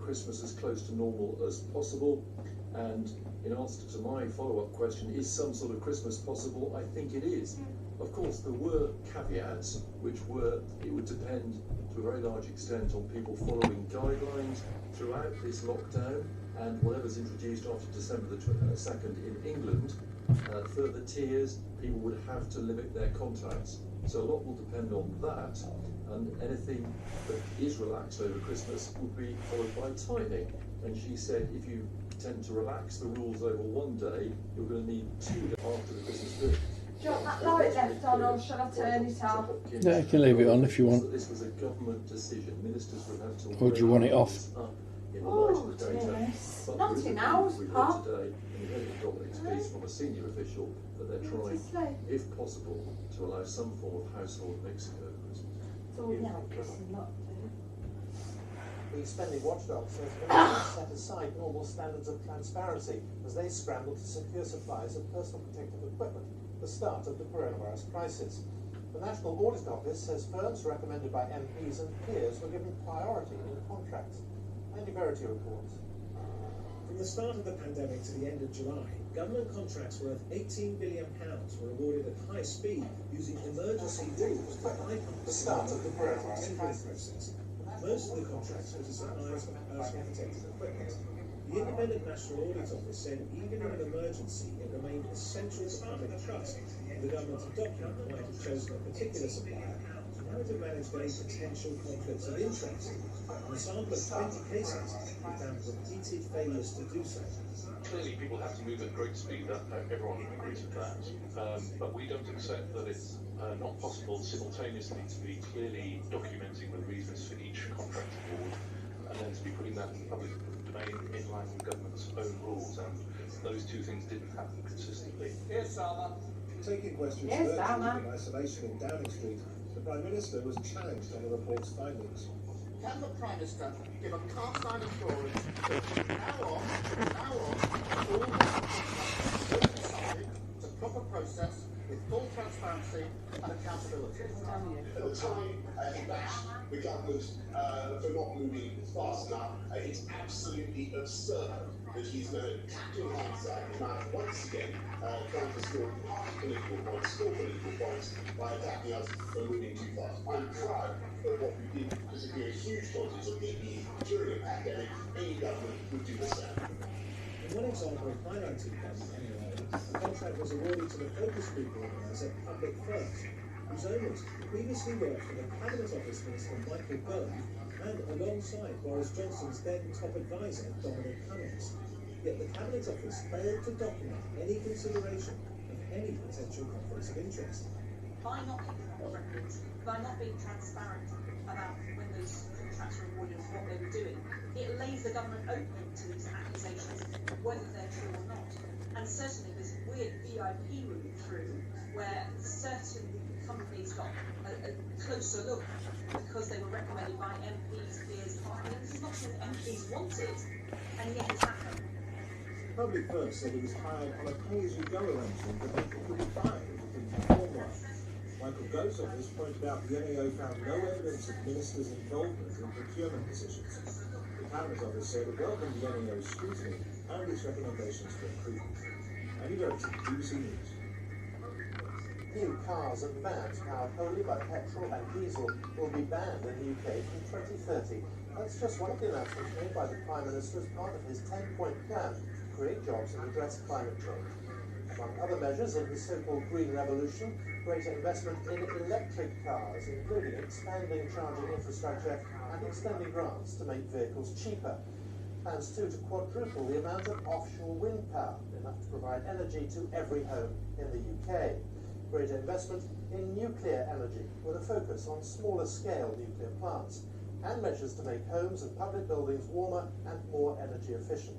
Christmas as close to normal as possible. And in answer to my follow-up question, is some sort of Christmas possible? I think it is. Of course, there were caveats, which were it would depend to a very large extent on people following guidelines throughout this lockdown, and whatever's introduced after December the 2nd in England, further tiers, people would have to limit their contacts. So a lot will depend on that, and anything that is relaxed over Christmas would be followed by tightening. And she said if you tend to relax the rules over one day, you're going to need 2 days after the Christmas period. Do you want that light left on, or shall I turn it off? Yeah, you can leave it on if you want. This was a government decision. Ministers would have to. Or do you want it off? Oh, dearest. Not in ours, Pop. Today, and you heard in Dominic's piece from a senior official that they're trying, if possible, to allow some form of household mixing over Christmas. It's all now kissing lockdown. The spending watchdog says ministers set aside normal standards of transparency as they scramble to secure supplies of personal protective equipment at the start of the coronavirus crisis. The National Audit Office says firms recommended by MPs and peers were given priority in contracts. Andy Verity reports. From the start of the pandemic to the end of July, government contracts worth £18 billion were awarded at high speed using emergency rules to bypass the start of the coronavirus process. Most of the contracts were to supplies of personal protective equipment. The Independent National Audit Office said even in an emergency, it remained essential to public trust for the government to document why it had chosen a particular supplier and how it had managed any potential conflicts of interest. In a sample of 20 cases, we found repeated failures to do so. Clearly, people have to move at great speed. Everyone agrees with that. But we don't accept that it's not possible simultaneously to be clearly documenting the reasons for each contract award, and then to be putting that in the public domain in line with government's own rules. And those two things didn't happen consistently. Yes, Salma. Taking questions Yes, virtually Salma. in isolation in Downing Street, the Prime Minister was challenged on the report's findings. Can the Prime Minister give a cast-iron assurance that from now on, all contracts will be subject to proper process with full transparency and accountability? At the time, he bashed the government for not moving fast enough. It's absolutely absurd that he's going to tack in hindsight once again trying to score political points by attacking us for moving too fast. I'm proud of what we did to secure huge quantities of PPE during a pandemic. Any government would do the same. In one example of highlighting government anyway, a contract was awarded to the focus group organiser Public First, whose owners previously worked for the Cabinet Office Minister Michael Gove and alongside Boris Johnson's then top advisor Dominic Cummings. Yet the Cabinet Office failed to document any consideration of any potential conflicts of interest. By not keeping records, by not being transparent about when those contracts were awarded, what they were doing, it lays the government open to these accusations, whether they're true or not. And certainly this weird VIP route through where certain companies got a closer look because they were recommended by MPs, peers, parties. This is not something MPs wanted, and yet it's happened. Public First said it was hired on a pay-as-you-go arrangement that people could be fired if it didn't perform well. Michael Gove's office pointed out the NAO found no evidence of ministers' involvement in procurement decisions. The Cabinet Office said it welcomed the NAO's scrutiny and its recommendations for improvement. Andy Verity, BBC News. New cars and vans powered wholly by petrol and diesel will be banned in the UK from 2030. That's just one of the announcements made by the Prime Minister as part of his 10-point plan to create jobs and address climate change. Among other measures in his so-called Green Revolution, greater investment in electric cars, including expanding charging infrastructure and extending grants to make vehicles cheaper. Plans too to quadruple the amount of offshore wind power, enough to provide energy to every home in the UK. Greater investment in nuclear energy with a focus on smaller scale nuclear plants, and measures to make homes and public buildings warmer and more energy efficient.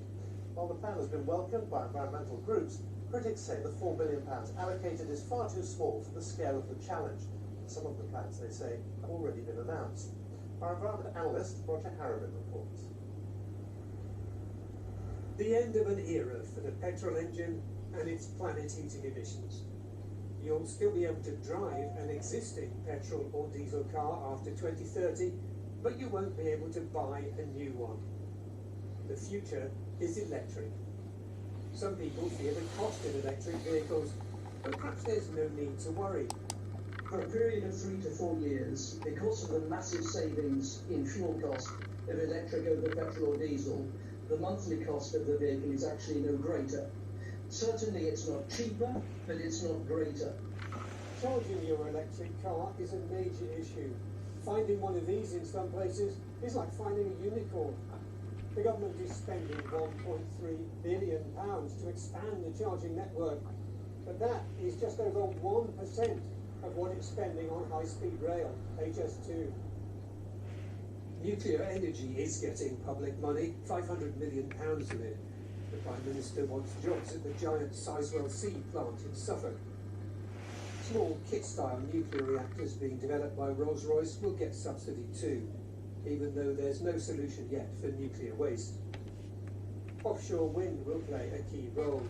While the plan has been welcomed by environmental groups, critics say the £4 billion allocated is far too small for the scale of the challenge. Some of the plans, they say, have already been announced. Our environment analyst, Roger Harrowin, reports. The end of an era for the petrol engine and its planet heating emissions. You'll still be able to drive an existing petrol or diesel car after 2030, but you won't be able to buy a new one. The future is electric. Some people fear the cost of electric vehicles, but perhaps there's no need to worry. For a period of 3 to 4 years, because of the massive savings in fuel cost of electric over petrol or diesel, the monthly cost of the vehicle is actually no greater. Certainly it's not cheaper, but it's not greater. Charging your electric car is a major issue. Finding one of these in some places is like finding a unicorn. The government is spending £1.3 billion to expand the charging network, but that is just over 1% of what it's spending on high-speed rail, HS2. Nuclear energy is getting public money, £500 million of it. The Prime Minister wants jobs at the giant Sizewell C plant in Suffolk. Small kit-style nuclear reactors being developed by Rolls-Royce will get subsidy too, even though there's no solution yet for nuclear waste. Offshore wind will play a key role,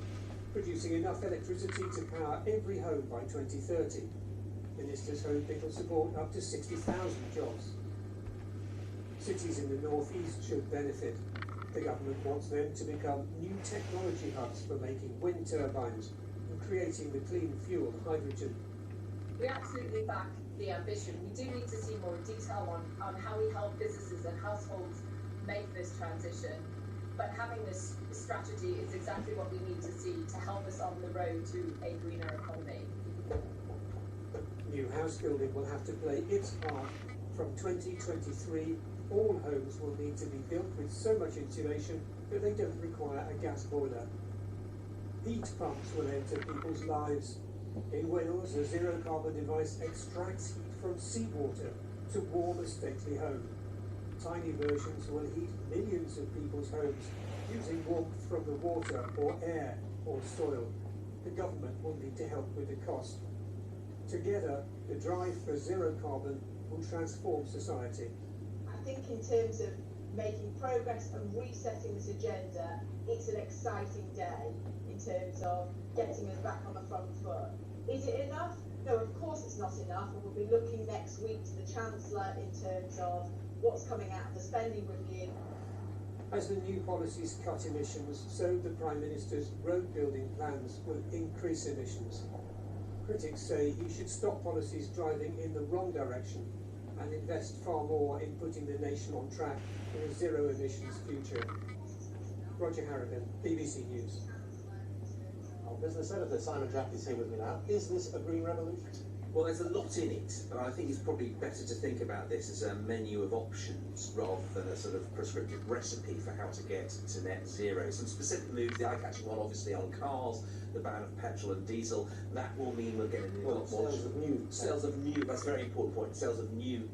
producing enough electricity to power every home by 2030. Ministers hope it will support up to 60,000 jobs. Cities in the northeast should benefit. The government wants them to become new technology hubs for making wind turbines and creating the clean fuel hydrogen. We absolutely back the ambition. We do need to see more detail on how we help businesses and households make this transition. But having this strategy is exactly what we need to see to help us on the road to a greener economy. New house building will have to play its part. From 2023, all homes will need to be built with so much insulation that they don't require a gas boiler. Heat pumps will enter people's lives. In Wales, a zero-carbon device extracts heat from seawater to warm a stately home. Tiny versions will heat millions of people's homes using warmth from the water or air or soil. The government will need to help with the cost. Together, the drive for zero carbon will transform society. I think in terms of making progress and resetting this agenda, it's an exciting day in terms of getting us back on the front foot. Is it enough? No, of course it's not enough, and we'll be looking next week to the Chancellor in terms of what's coming out of the spending review. As the new policies cut emissions, so the Prime Minister's road building plans will increase emissions. Critics say he should stop policies driving in the wrong direction and invest far more in putting the nation on track for a zero emissions future. Roger Harrigan, BBC News. Our business editor Simon Jack is here with me now. Is this a green revolution? Well, there's a lot in it, but I think it's probably better to think about this as a menu of options rather than a sort of prescriptive recipe for how to get to net zero. Some specific moves, the eye-catching one obviously on cars, the ban of petrol and diesel. That will mean we're getting a lot more sales of new. That's a very important point. Sales of new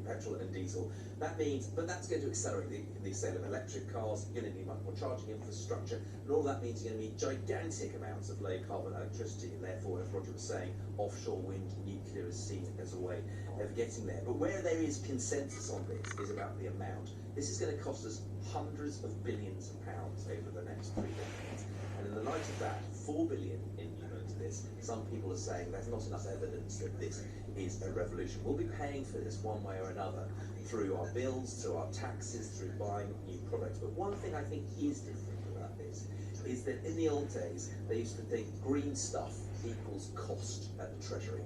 petrol and diesel. That means, but that's going to accelerate the sale of electric cars. You're going to need much more charging infrastructure, and all that means you're going to need gigantic amounts of low carbon electricity, and therefore, as Roger was saying, offshore wind, nuclear is seen as a way of getting there. But where there is consensus on this is about the amount. This is going to cost us hundreds of billions of pounds over the next 3 decades. And in the light of that, 4 billion in this, some people are saying there's not enough evidence that this is a revolution. We'll be paying for this one way or another through our bills, through our taxes, through buying new products. But one thing I think is different about this is that in the old days, they used to think green stuff equals cost at the Treasury.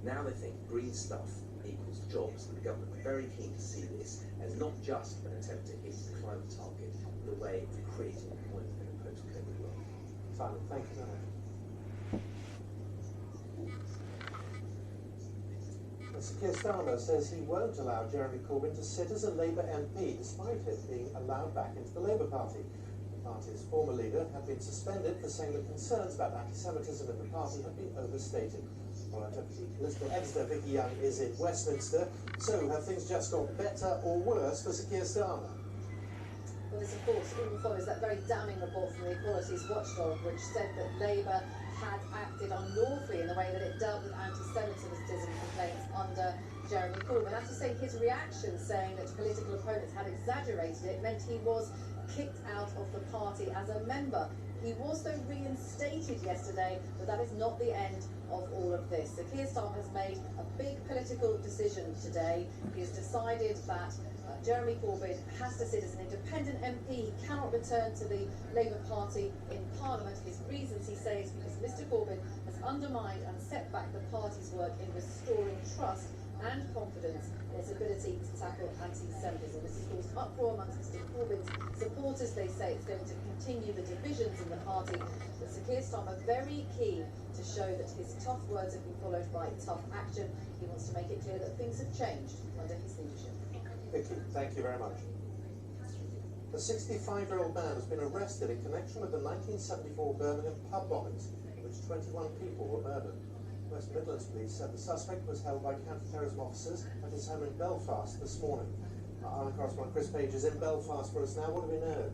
Now they think green stuff equals jobs, and the government are very keen to see this as not just an attempt to hit the climate target, but a way of creating employment in a post-COVID world. Simon, thank you very much. Sir Keir Starmer says he won't allow Jeremy Corbyn to sit as a Labour MP, despite him being allowed back into the Labour Party. The party's former leader had been suspended for saying that concerns about anti-Semitism in the party had been overstated. Well, our deputy political editor Vicky Young is in Westminster. So, have things just got better or worse for Sir Keir Starmer? Well, this, of course, even follows that very damning report from the Equalities Watchdog, which said that Labour had acted unlawfully in the way that it dealt with anti-Semitism complaints under Jeremy Corbyn. I have to say, his reaction saying that political opponents had exaggerated it meant he was kicked out of the party as a member. He was though reinstated yesterday, but that is not the end of all of this. Sir Keir Starmer has made a big political decision today. He has decided that Jeremy Corbyn has to sit as an independent MP. He cannot return to the Labour Party in Parliament. His reasons, he says, because Mr Corbyn has undermined and set back the party's work in restoring trust and confidence in its ability to tackle anti-Semitism. This has caused uproar amongst Mr Corbyn's supporters. They say it's going to continue the divisions in the party. But Sir Keir Starmer very keen to show that his tough words have been followed by tough action. He wants to make it clear that things have changed under his leadership. Vicky, thank you very much. The 65-year-old man has been arrested in connection with the 1974 Birmingham pub bombings, in which 21 people were murdered. West Midlands Police said the suspect was held by counter-terrorism officers at his home in Belfast this morning. Our correspondent Chris Page is in Belfast for us now. What do we know?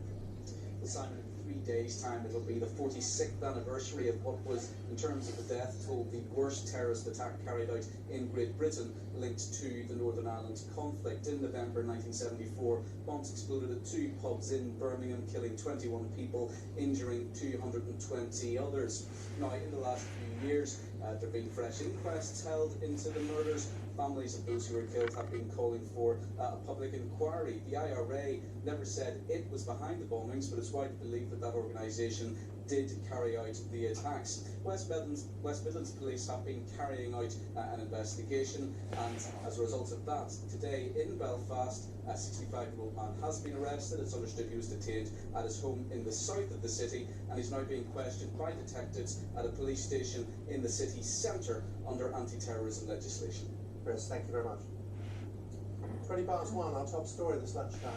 Simon, in 3 days' time it'll be the 46th anniversary of what was, in terms of the death toll, the worst terrorist attack carried out in Great Britain linked to the Northern Ireland conflict. In November 1974, bombs exploded at 2 pubs in Birmingham, killing 21 people, injuring 220 others. Now, in the last few years, there have been fresh inquests held into the murders. Families of those who were killed have been calling for a public inquiry. The IRA never said it was behind the bombings, but it's widely believed that that organisation did carry out the attacks. West Midlands Police have been carrying out an investigation, and as a result of that, today in Belfast, a 65-year-old man has been arrested. It's understood he was detained at his home in the south of the city, and he's now being questioned by detectives at a police station in the city centre under anti-terrorism legislation. Chris, thank you very much. 1:20, our top story this lunchtime.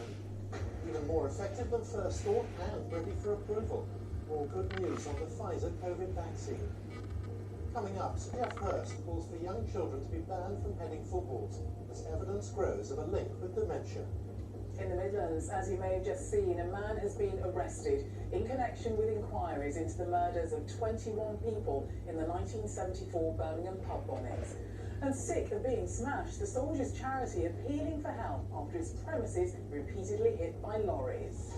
Even more effective than first thought and ready for approval. More good news on the Pfizer COVID vaccine. Coming up, Sir Geoff Hurst calls for young children to be banned from heading footballs as evidence grows of a link with dementia. In the Midlands, as you may have just seen, a man has been arrested in connection with inquiries into the murders of 21 people in the 1974 Birmingham pub bombings. And sick of being smashed, the Soldiers' Charity appealing for help after its premises repeatedly hit by lorries.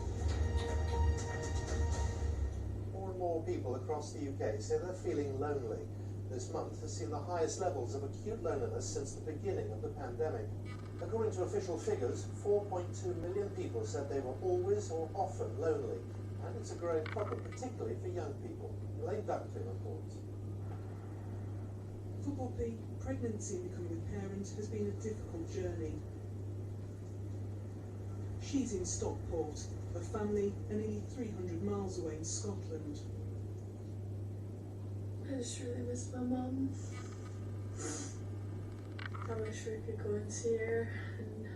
More and more people across the UK say they're feeling lonely. This month has seen the highest levels of acute loneliness since the beginning of the pandemic. According to official figures, 4.2 million people said they were always or often lonely. And it's a growing problem, particularly for young people. Elaine Dunkley reports. For Poppy, pregnancy and becoming a parent has been a difficult journey. She's in Stockport, her family are nearly 300 miles away in Scotland. I just really miss my mum. I wish we could go and see her, and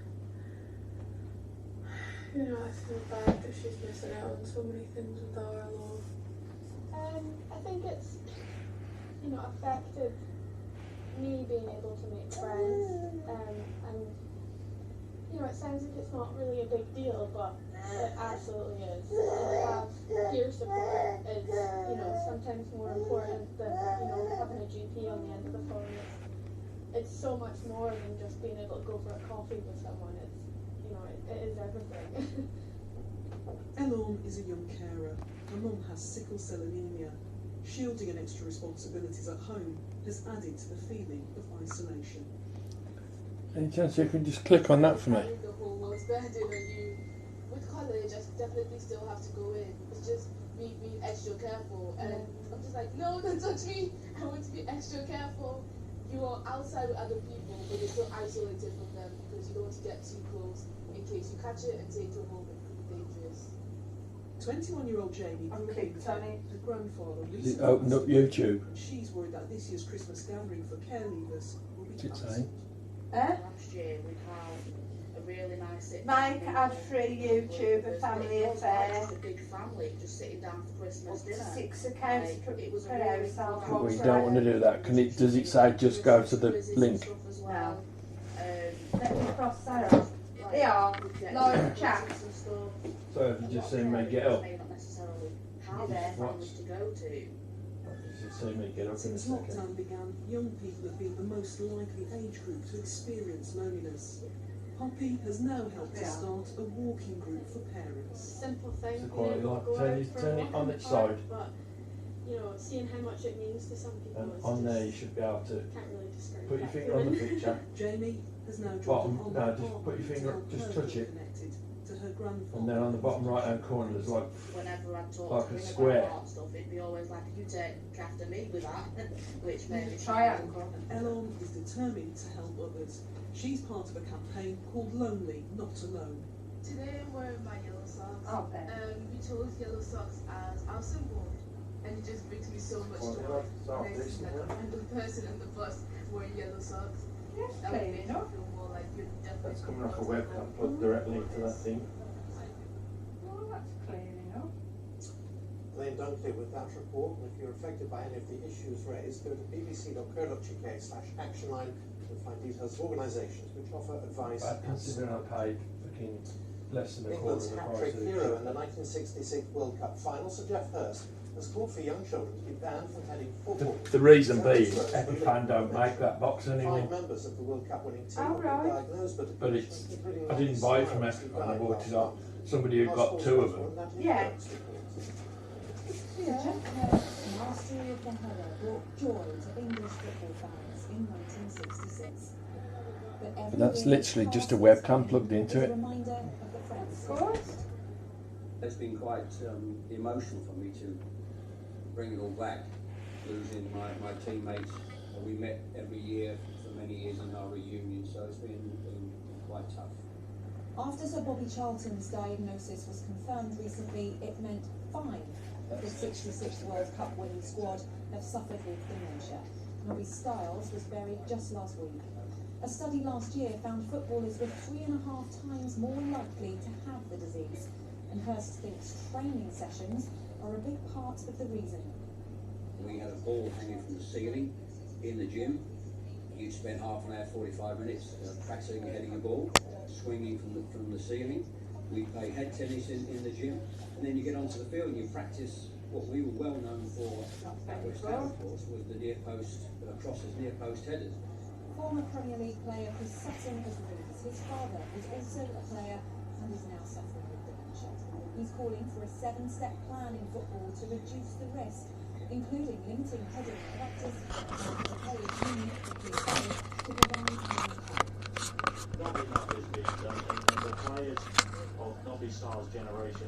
you know, I feel bad that she's missing out on so many things with our love. I think it's, you know, affected me being able to make friends, and you know, it sounds like it's not really a big deal, but it absolutely is. To have peer support is, you know, sometimes more important than, you know, having a GP on the end of the phone. It's so much more than just being able to go for a coffee with someone. It's, you know, it is everything. Elorm is a young carer. Her mum has sickle cell anemia. Shielding and extra responsibilities at home has added to the feeling of isolation. Any chance you can just click on that for me? The whole world's better than you. With college, I definitely still have to go in. It's just me being extra careful, and I'm just like, no, don't touch me. I want to be extra careful. You are outside with other people, but you're still isolated from them because you don't want to get too close in case you catch it and take it home. It could be dangerous. 21-year-old Jamie grew up in her grandfather Is it open up YouTube? She's worried that this year's Christmas gathering for care leavers will be What's it cancelled. saying? Last year we had a really nice sit Mike had free YouTube, a family affair. Just a big family just sitting down for Christmas dinner. 6 accounts per household. We don't want to do that. Does it say just go to the link? No. Let me cross that off. They are live chat. So have you just seen me get up? May not necessarily have Just families to go to. You just seen me get up in a Since second. lockdown began, young people have been the most likely age group to experience loneliness. Poppy has now helped to start a walking group for parents. Simple thing. It's quite like turn it on its side. But you know, seeing how much it means to some people. And is on just, there you should be able to can't really describe put your that finger on the feeling. picture. Jamie has now dropped Bottom, on no, just put your finger, just touch it. connected to her grandfather. And then on the bottom right hand corner there's like Whenever I'd talk like to a him square. about art stuff, it'd be always like, you take after me with that, which made me Triangle. Elon is determined to help others. She's part of a campaign called Lonely, Not Alone. Today I'm wearing my yellow socks. Oh, okay. We chose yellow socks as our symbol, and it just brings me so much joy. Makes me like a random person in the bus wearing yellow socks. Yes, That would clean make me enough. feel more like you're definitely. That's coming off a webcam plugged directly into that thing. Well, that's clean enough. Blaine Dunkley with that report. And if you're affected by any of the issues raised, go to bbc.co.uk/actionline and find details of organisations which offer advice. But considering I paid fucking less than a quarter England's of the price hat-trick of the hero in the 1966 World Cup final, Sir Geoff Hurst, has called for young children to be banned from heading football. The reason being, EpiFan don't make that box anymore. 5 members of the World Cup winning team Oh, have been right. diagnosed, But it's, I didn't buy it from EpiFan, I bought it off somebody who got 2 of them. Yeah. Mastery of the header brought joy to English football fans in 1966. But that's literally just a webcam plugged into it. It's been quite emotional for me to bring it all back, losing my teammates. We met every year for many years in our reunion, so it's been quite tough. After Sir Bobby Charlton's diagnosis was confirmed recently, it meant 5 of the 66th World Cup winning squad have suffered with dementia. Nobby Stiles was buried just last week. A study last year found footballers were 3.5 times more likely to have the disease, and Hurst thinks training sessions are a big part of the reason. We had a ball hanging from the ceiling in the gym. You'd spend half an hour, 45 minutes practicing heading a ball, swinging from the ceiling. We play head tennis in the gym, and then you get onto the field and you practice what we were well known for at West Ham, of course, was the near post crosses, near post headers. Former Premier League player Chris Sutton agrees. His father was also a player and is now suffering with dementia. He's calling for a 7-step plan in football to reduce the risk, including limiting heading practice and the players uniquely funded to provide training help. Not enough is being done, and the players of Nobby Stiles' generation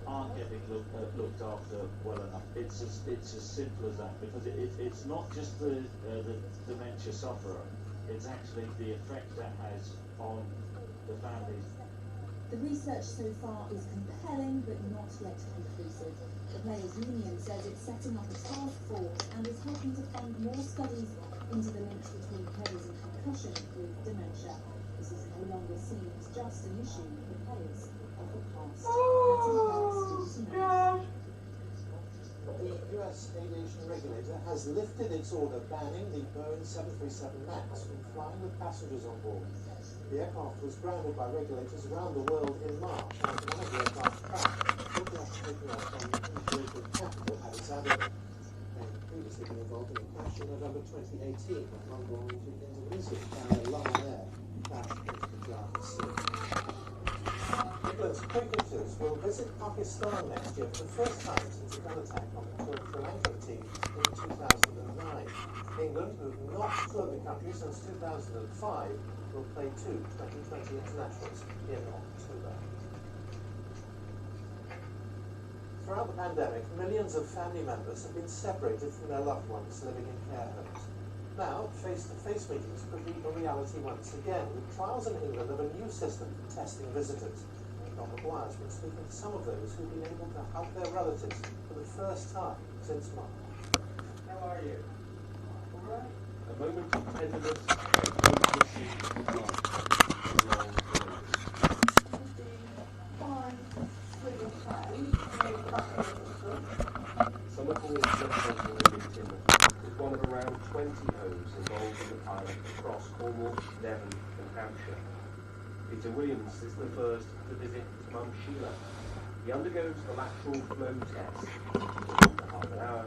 aren't getting looked after well enough. It's as simple as that, because it's not just the dementia sufferer, it's actually the effect that has on the families. The research so far is compelling but not yet conclusive. The Players' Union says it's setting up a task force and is hoping to fund more studies into the links between players and concussion with dementia. This is no longer seen as just an issue for players of the past. The US aviation regulator has lifted its order banning the Boeing 737 MAX from flying with passengers on board. The aircraft was grounded by regulators around the world in March after one of the aircraft crashed shortly after taking off from Ethiopian capital Addis Ababa. They had previously been involved in a crash in November 2018 when one belonging to Indonesia carrier Lion Air crashed into the Java Sea. England's cricketers will visit Pakistan next year for the first time since a gun attack on the Sri Lankan team in 2009. England, who have not toured the country since 2005, will play 2 2020 internationals in October. Throughout the pandemic, millions of family members have been separated from their loved ones living in care homes. Now, face-to-face meetings could be a reality once again, with trials in England of a new system for testing visitors. Don McGuire's been speaking to some of those who've been able to help their relatives for the first time since March. How are you? All right. A moment of tenderness and Somerville is one of around 20 homes involved in the pilot across Cornwall, Devon and Hampshire. Peter Williams is the first to visit his mum Sheila. He undergoes the lateral flow test. For half an hour,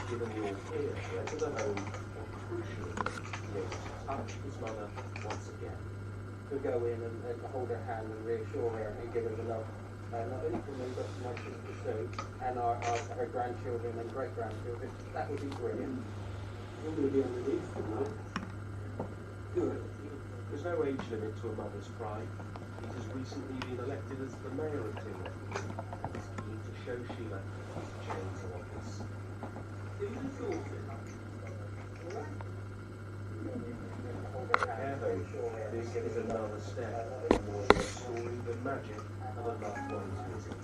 given the all-clear to enter the home, and crucially, he is to touch his mother once again. To go in and hold her hand and reassure her and give her the love not only for me but for my sister Sue and her grandchildren and great-grandchildren. That would be brilliant. I'm going to be on the leave for that. Good. There's no age limit to a mother's pride. He has recently been elected as the mayor of Timor. He's keen to show Sheila his change of office. Did you thought it? However, this is another step towards the story, the magic of a loved one's visit.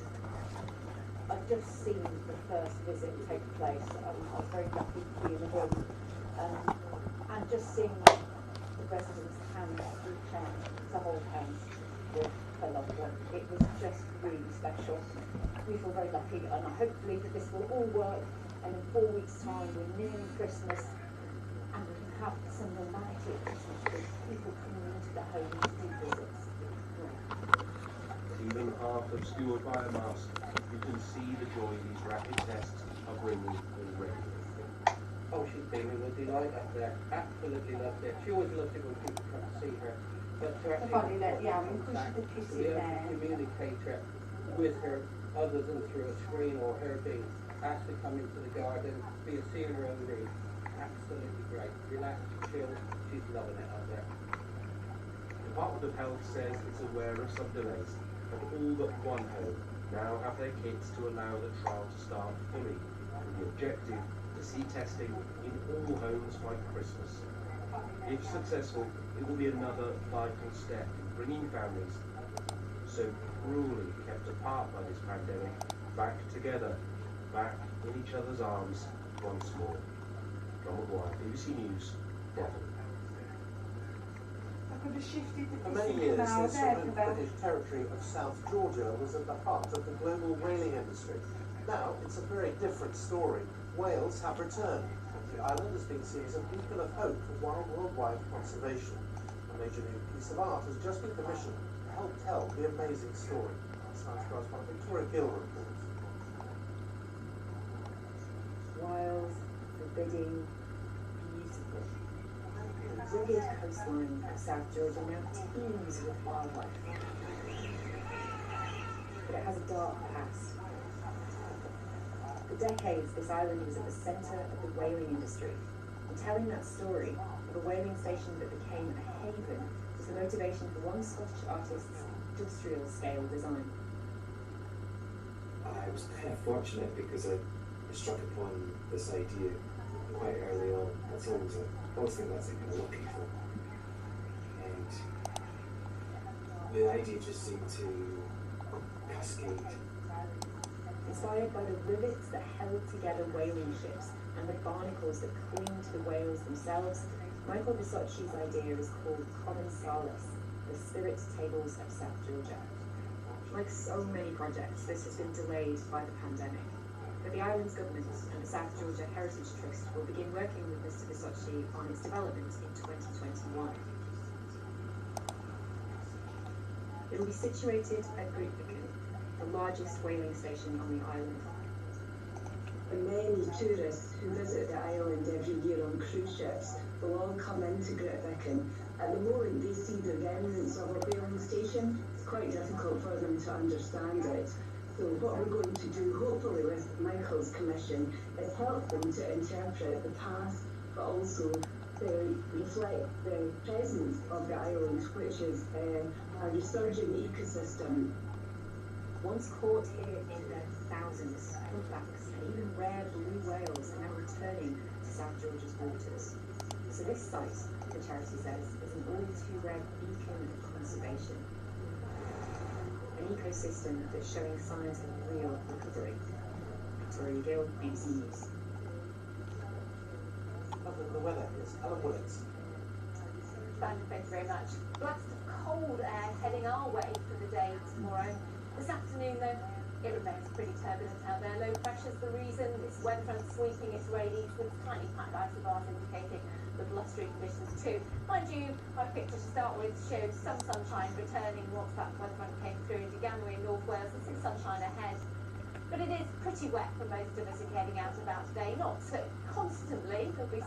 I've just seen the first visit take place. I was very lucky to be in the room and just seeing the residents' hands reach out to hold hands with her loved one. It was just really special. We feel very lucky, and hopefully that this will all work, and in 4 weeks' time we're nearing Christmas and we can have some normality at Christmas with people coming into the home to do visits. Even half obscured by a mask, you can see the joy these rapid tests are bringing already. Oh, she's beaming with delight up there. Absolutely loved it. She always loved it when people come to see her. But to actually communicate with her other than through a screen or her being asked to come into the garden, be a see in her own room. Absolutely great. Relaxed, chill. She's loving it up there. The Department of Health says it's aware of some delays, but all but one home now have their kits to allow the trial to start fully, with the objective to see testing in all homes by Christmas. If successful, it will be another vital step in bringing families so cruelly kept apart by this pandemic back together, back in each other's arms once more. John McGuire, BBC News, Devon. For many years, the sovereign British territory of South Georgia was at the heart of the global whaling industry. Now, it's a very different story. Whales have returned, and the island is being seen as a beacon of hope for worldwide conservation. A major new piece of art has just been commissioned to help tell the amazing story. Science correspondent Victoria Gill reports. Wild, forbidding, beautiful. The rugged coastline of South Georgia now teems with wildlife. But it has a dark past. For decades, this island was at the centre of the whaling industry, and telling that story of a whaling station that became a haven was the motivation for one Scottish artist's industrial-scale design. I was kind of fortunate because I struck upon this idea quite early on. I always think that's a kind of lucky thing. And the idea just seemed to cascade. Inspired by the rivets that held together whaling ships and the barnacles that cling to the whales themselves, Michael Visocci's idea is called Commensalis, the spirit tables of South Georgia. Like so many projects, this has been delayed by the pandemic. But the island's government and the South Georgia Heritage Trust will begin working with Mr. Visocci on its development in 2021. It will be situated at Grytviken, the largest whaling station on the island. Many tourists who visit the island every year on cruise ships will all come into Grytviken. At the moment they see the remnants of a whaling station. It's quite difficult for them to understand it. So what we're going to do, hopefully with Michael's commission, is help them to interpret the past, but also to reflect the presence of the island, which is a resurgent ecosystem. Once caught here in their thousands, humpbacks and even rare blue whales are now returning to South Georgia's waters. So this site, the charity says, is an all-too-rare beacon of conservation. An ecosystem that's showing signs of real recovery. Victoria Gill, BBC News. The weather is Ellen Willits. Thank you very much. Blast of cold air heading our way for the day tomorrow. This afternoon, though, it remains pretty turbulent out there. Low pressure's the reason. This weather front sweeping its way east with tiny packed isobars indicating the blustery conditions too. Mind you, my picture to start with showed some sunshine returning once that weather front came through into Ganwy in North Wales, and some sunshine ahead. But it is pretty wet for most of us in heading out about today. Not so constantly. There'll be